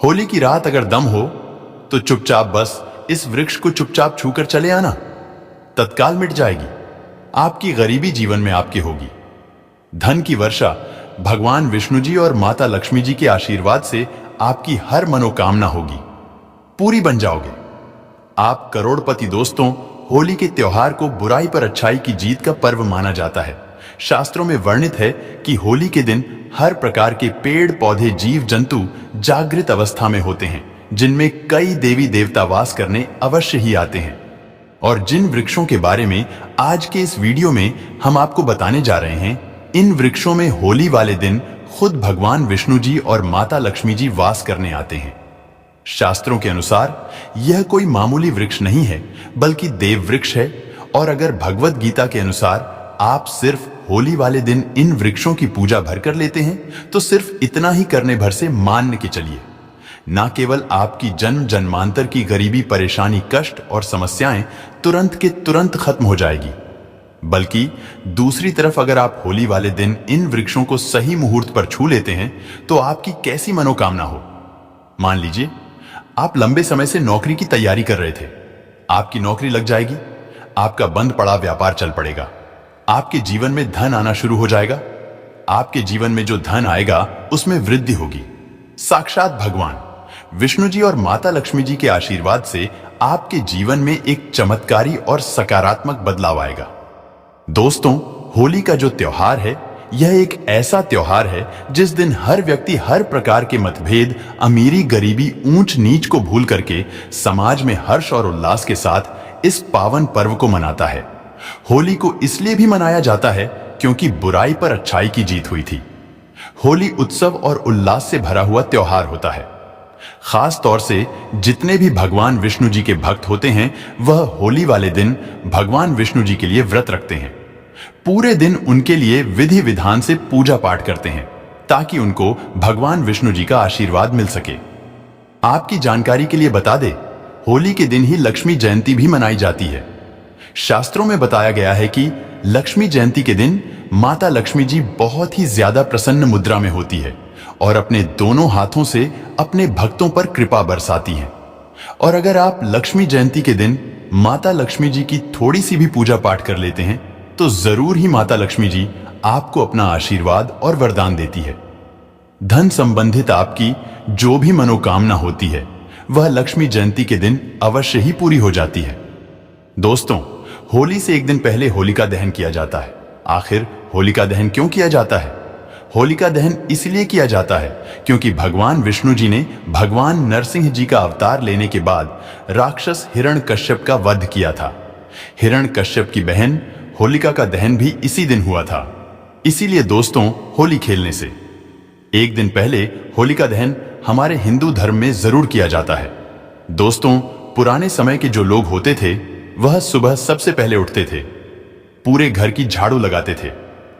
होली की रात अगर दम हो तो चुपचाप बस इस वृक्ष को चुपचाप छूकर चले आना, तत्काल मिट जाएगी। आपकी गरीबी जीवन में आपकी होगी। धन की वर्षा भगवान विष्णु जी और माता लक्ष्मी जी के आशीर्वाद से आपकी हर मनोकामना होगी, पूरी बन जाओगे। आप करोड़पति। दोस्तों, होली के त्योहार को बुराई पर अच्छाई की जीत का पर्व माना जाता है। शास्त्रों में वर्णित है कि होली के दिन हर प्रकार के पेड़ पौधे जीव जंतु जागृत अवस्था में होते हैं, जिनमें कई देवी देवता वास करने अवश्य ही आते हैं। और जिन वृक्षों के बारे में आज के इस वीडियो में हम आपको बताने जा रहे हैं, इन वृक्षों में होली वाले दिन खुद भगवान विष्णु जी और माता लक्ष्मी जी वास करने आते हैं। शास्त्रों के अनुसार यह कोई मामूली वृक्ष नहीं है, बल्कि देव वृक्ष है। और अगर भगवत गीता के अनुसार आप सिर्फ होली वाले दिन इन वृक्षों की पूजा भर कर लेते हैं, तो सिर्फ इतना ही करने भर से मान के चलिए, ना केवल आपकी जन्म जन्मांतर की गरीबी, परेशानी, कष्ट और समस्याएं तुरंत के तुरंत खत्म हो जाएगी, बल्कि दूसरी तरफ अगर आप होली वाले दिन इन वृक्षों को सही मुहूर्त पर छू लेते हैं तो आपकी कैसी मनोकामना हो। मान लीजिए आप लंबे समय से नौकरी की तैयारी कर रहे थे, आपकी नौकरी लग जाएगी, आपका बंद पड़ा व्यापार चल पड़ेगा, आपके जीवन में धन आना शुरू हो जाएगा। आपके जीवन में जो धन आएगा उसमें वृद्धि होगी। साक्षात भगवान विष्णु जी और माता लक्ष्मी जी के आशीर्वाद से आपके जीवन में एक चमत्कारी और सकारात्मक बदलाव आएगा। दोस्तों, होली का जो त्योहार है, यह एक ऐसा त्योहार है जिस दिन हर व्यक्ति हर प्रकार के मतभेद, अमीरी, गरीबी, ऊंच नीच को भूल करके समाज में हर्ष और उल्लास के साथ इस पावन पर्व को मनाता है। होली को इसलिए भी मनाया जाता है क्योंकि बुराई पर अच्छाई की जीत हुई थी। होली उत्सव और उल्लास से भरा हुआ त्योहार होता है। खास तौर से जितने भी भगवान विष्णु जी के भक्त होते हैं, वह होली वाले दिन भगवान विष्णु जी के लिए व्रत रखते हैं। पूरे दिन उनके लिए विधि विधान से पूजा पाठ करते हैं, ताकि उनको भगवान विष्णु जी का आशीर्वाद मिल सके। आपकी जानकारी के लिए बता दें, होली के दिन ही लक्ष्मी जयंती भी मनाई जाती है। शास्त्रों में बताया गया है कि लक्ष्मी जयंती के दिन माता लक्ष्मी जी बहुत ही ज्यादा प्रसन्न मुद्रा में होती है और अपने दोनों हाथों से अपने भक्तों पर कृपा बरसाती हैं। और अगर आप लक्ष्मी जयंती के दिन माता लक्ष्मी जी की थोड़ी सी भी पूजा पाठ कर लेते हैं, तो जरूर ही माता लक्ष्मी जी आपको अपना आशीर्वाद और वरदान देती है। धन संबंधित आपकी जो भी मनोकामना होती है, वह लक्ष्मी जयंती के दिन अवश्य ही पूरी हो जाती है। दोस्तों, होली से एक दिन पहले होलिका दहन किया जाता है। आखिर होलिका दहन क्यों किया जाता है? होलिका दहन इसलिए किया जाता है क्योंकि भगवान विष्णु जी ने भगवान नरसिंह जी का अवतार लेने के बाद राक्षस हिरण्यकश्यप का वध किया था। हिरण्यकश्यप की बहन होलिका का दहन भी इसी दिन हुआ था। इसीलिए दोस्तों, होली खेलने से एक दिन पहले होलिका दहन हमारे हिंदू धर्म में जरूर किया जाता है। दोस्तों, पुराने समय के जो लोग होते थे, वह सुबह सबसे पहले उठते थे, पूरे घर की झाड़ू लगाते थे,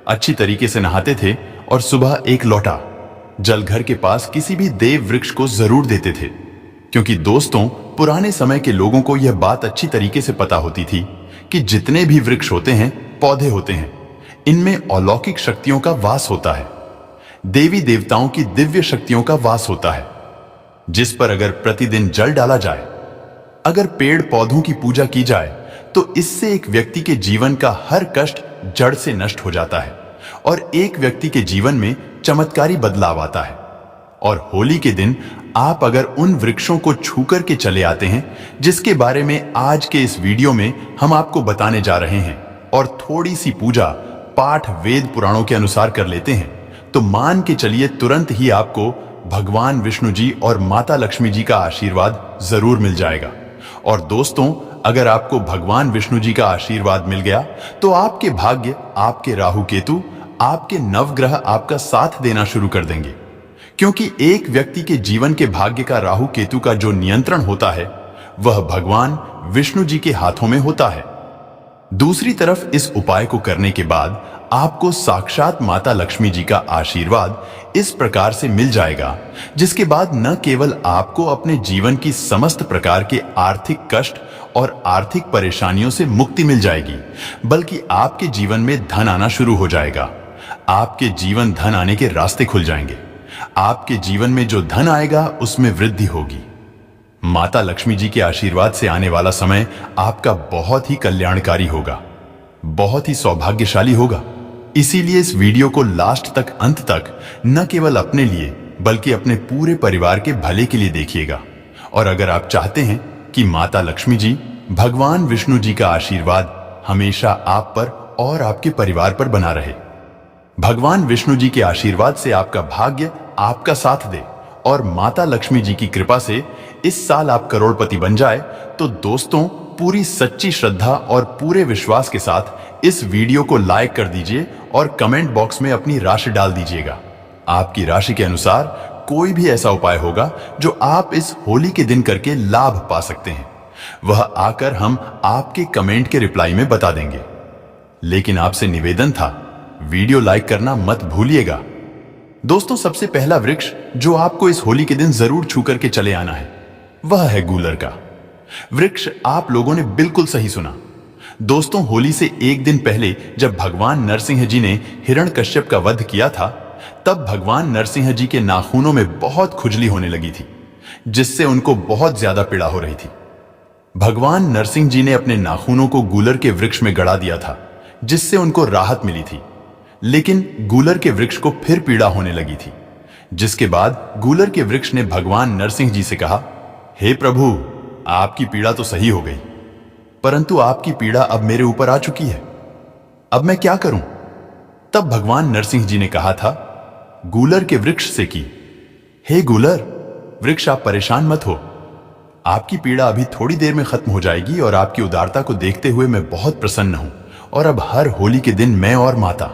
अच्छी तरीके से नहाते थे और सुबह एक लोटा जल घर के पास किसी भी देव वृक्ष को जरूर देते थे। क्योंकि दोस्तों, पुराने समय के लोगों को यह बात अच्छी तरीके से पता होती थी कि जितने भी वृक्ष होते हैं, पौधे होते हैं, इनमें अलौकिक शक्तियों का वास होता है, देवी देवताओं की दिव्य शक्तियों का वास होता है, जिस पर अगर प्रतिदिन जल डाला जाए, अगर पेड़ पौधों की पूजा की जाए, तो इससे एक व्यक्ति के जीवन का हर कष्ट जड़ से नष्ट हो जाता है और एक व्यक्ति के जीवन में चमत्कारी बदलाव आता है। और होली के दिन आप अगर उन वृक्षों को छू कर के चले आते हैं, जिसके बारे में आज के इस वीडियो में हम आपको बताने जा रहे हैं, और थोड़ी सी पूजा पाठ वेद पुराणों के अनुसार कर लेते हैं, तो मान के चलिए तुरंत ही आपको भगवान विष्णु जी और माता लक्ष्मी जी का आशीर्वाद जरूर मिल जाएगा। और दोस्तों, अगर आपको भगवान विष्णु जी का आशीर्वाद मिल गया, तो आपके भाग्य, आपके राहु केतु, आपके नवग्रह आपका साथ देना शुरू कर देंगे। क्योंकि एक व्यक्ति के जीवन के भाग्य का राहु केतु का जो नियंत्रण होता है, वह भगवान विष्णु जी के हाथों में होता है। दूसरी तरफ इस उपाय को करने के बाद आपको साक्षात माता लक्ष्मी जी का आशीर्वाद इस प्रकार से मिल जाएगा, जिसके बाद न केवल आपको अपने जीवन की समस्त प्रकार के आर्थिक कष्ट और आर्थिक परेशानियों से मुक्ति मिल जाएगी, बल्कि आपके जीवन में धन आना शुरू हो जाएगा। आपके जीवन धन आने के रास्ते खुल जाएंगे। आपके जीवन में जो धन आएगा उसमें वृद्धि होगी। माता लक्ष्मी जी के आशीर्वाद से आने वाला समय आपका बहुत ही कल्याणकारी होगा, बहुत ही सौभाग्यशाली होगा। इसीलिए इस वीडियो को लास्ट तक, अंत तक न केवल अपने लिए बल्कि अपने पूरे परिवार के भले के लिए देखिएगा। और अगर आप चाहते हैं कि माता लक्ष्मी जी, भगवान विष्णु जी का आशीर्वाद हमेशा आप पर और आपके परिवार पर बना रहे, भगवान विष्णु जी के आशीर्वाद से आपका भाग्य आपका साथ दे और माता लक्ष्मी जी की कृपा से इस साल आप करोड़पति बन जाए, तो दोस्तों पूरी सच्ची श्रद्धा और पूरे विश्वास के साथ इस वीडियो को लाइक कर दीजिए और कमेंट बॉक्स में अपनी राशि डाल दीजिएगा। आपकी राशि के अनुसार कोई भी ऐसा उपाय होगा जो आप इस होली के दिन करके लाभ पा सकते हैं, वह आकर हम आपके कमेंट के रिप्लाई में बता देंगे। लेकिन आपसे निवेदन था, वीडियो लाइक करना मत भूलिएगा। दोस्तों सबसे पहला वृक्ष जो आपको इस होली के दिन जरूर छू करके चले आना है, वह है गूलर का वृक्ष। आप लोगों ने बिल्कुल सही सुना। दोस्तों होली से एक दिन पहले जब भगवान नरसिंह जी ने हिरण्यकश्यप का वध किया था, तब भगवान नरसिंह जी के नाखूनों में बहुत खुजली होने लगी थी, जिससे उनको बहुत ज्यादा पीड़ा हो रही थी। भगवान नरसिंह जी ने अपने नाखूनों को गूलर के वृक्ष में गड़ा दिया था, जिससे उनको राहत मिली थी। लेकिन गूलर के वृक्ष को फिर पीड़ा होने लगी थी, जिसके बाद गूलर के वृक्ष ने भगवान नरसिंह जी से कहा, हे प्रभु, आपकी पीड़ा तो सही हो गई, परंतु आपकी पीड़ा अब मेरे ऊपर आ चुकी है, अब मैं क्या करूं? तब भगवान नरसिंह जी ने कहा था गूलर के वृक्ष से कि हे गूलर वृक्ष, आप परेशान मत हो, आपकी पीड़ा अभी थोड़ी देर में खत्म हो जाएगी और आपकी उदारता को देखते हुए मैं बहुत प्रसन्न हूं। और अब हर होली के दिन मैं और माता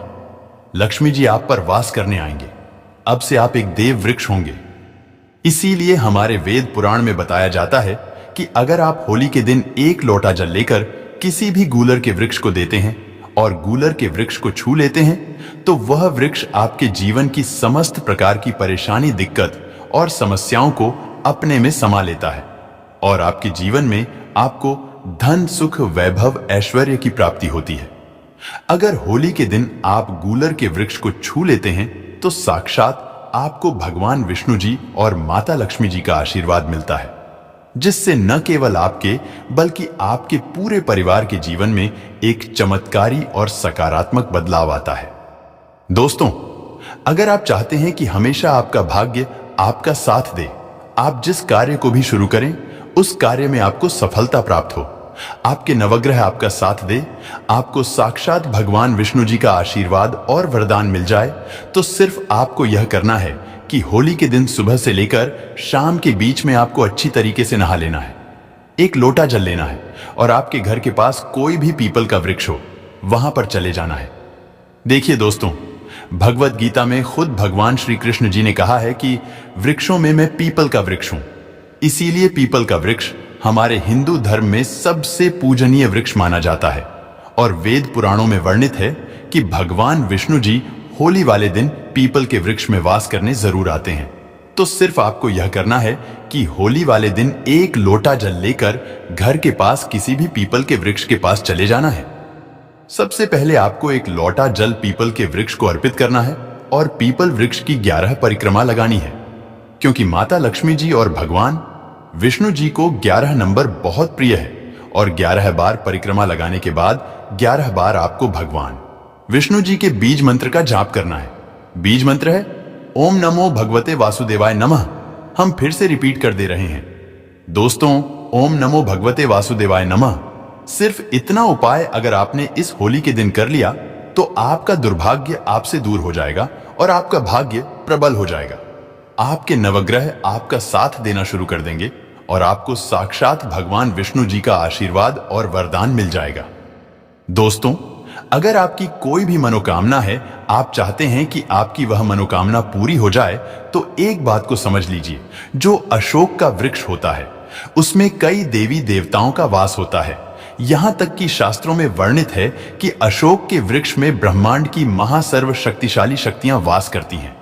लक्ष्मी जी आप पर वास करने आएंगे। अब से आप एक देव वृक्ष होंगे। इसीलिए हमारे वेद पुराण में बताया जाता है कि अगर आप होली के दिन एक लोटा जल लेकर किसी भी गूलर के वृक्ष को देते हैं और गूलर के वृक्ष को छू लेते हैं, तो वह वृक्ष आपके जीवन की समस्त प्रकार की परेशानी, दिक्कत और समस्याओं को अपने में समा लेता है और आपके जीवन में आपको धन, सुख, वैभव, ऐश्वर्य की प्राप्ति होती है। अगर होली के दिन आप गूलर के वृक्ष को छू लेते हैं तो साक्षात आपको भगवान विष्णु जी और माता लक्ष्मी जी का आशीर्वाद मिलता है, जिससे न केवल आपके बल्कि आपके पूरे परिवार के जीवन में एक चमत्कारी और सकारात्मक बदलाव आता है। दोस्तों अगर आप चाहते हैं कि हमेशा आपका भाग्य आपका साथ दे, आप जिस कार्य को भी शुरू करें उस कार्य में आपको सफलता प्राप्त हो, आपके नवग्रह आपका साथ दे, आपको साक्षात भगवान विष्णु जी का आशीर्वाद और वरदान मिल जाए, तो सिर्फ आपको यह करना है कि होली के दिन सुबह से लेकर शाम के बीच में आपको अच्छी तरीके से नहा लेना है, एक लोटा जल लेना है और आपके घर के पास कोई भी पीपल का वृक्ष हो वहां पर चले जाना है। देखिए दोस्तों, भगवत गीता में खुद भगवान श्री कृष्ण जी ने कहा है कि वृक्षों में मैं पीपल का वृक्ष हूं। इसीलिए पीपल का वृक्ष हमारे हिंदू धर्म में सबसे पूजनीय वृक्ष माना जाता है और वेद पुराणों में वर्णित है कि भगवान विष्णु जी होली वाले दिन पीपल के वृक्ष में वास करने जरूर आते हैं। तो सिर्फ आपको यह करना है कि होली वाले दिन एक लोटा जल लेकर घर के पास किसी भी पीपल के वृक्ष के पास चले जाना है। सबसे पहले आपको एक लोटा जल पीपल के वृक्ष को अर्पित करना है और पीपल वृक्ष की 11 परिक्रमा लगानी है, क्योंकि माता लक्ष्मी जी और भगवान विष्णु जी को 11 नंबर बहुत प्रिय है और 11 बार परिक्रमा लगाने के बाद 11 बार आपको भगवान विष्णु जी के बीज मंत्र का जाप करना है। बीज मंत्र है ओम नमो भगवते वासुदेवाय नमः। हम फिर से रिपीट कर दे रहे हैं दोस्तों, ओम नमो भगवते वासुदेवाय नमः। सिर्फ इतना उपाय अगर आपने इस होली के दिन कर लिया तो आपका दुर्भाग्य आपसे दूर हो जाएगा और आपका भाग्य प्रबल हो जाएगा। आपके नवग्रह आपका साथ देना शुरू कर देंगे और आपको साक्षात भगवान विष्णु जी का आशीर्वाद और वरदान मिल जाएगा। दोस्तों अगर आपकी कोई भी मनोकामना है, आप चाहते हैं कि आपकी वह मनोकामना पूरी हो जाए, तो एक बात को समझ लीजिए, जो अशोक का वृक्ष होता है उसमें कई देवी देवताओं का वास होता है। यहां तक कि शास्त्रों में वर्णित है कि अशोक के वृक्ष में ब्रह्मांड की महासर्व शक्तिशाली शक्तियां वास करती हैं।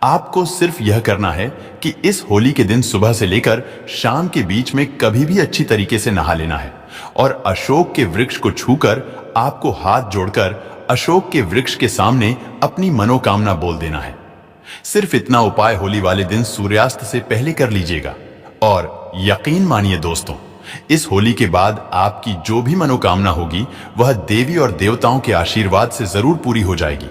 आपको सिर्फ यह करना है कि इस होली के दिन सुबह से लेकर शाम के बीच में कभी भी अच्छी तरीके से नहा लेना है और अशोक के वृक्ष को छूकर आपको हाथ जोड़कर अशोक के वृक्ष के सामने अपनी मनोकामना बोल देना है। सिर्फ इतना उपाय होली वाले दिन सूर्यास्त से पहले कर लीजिएगा और यकीन मानिए दोस्तों, इस होली के बाद आपकी जो भी मनोकामना होगी वह देवी और देवताओं के आशीर्वाद से जरूर पूरी हो जाएगी।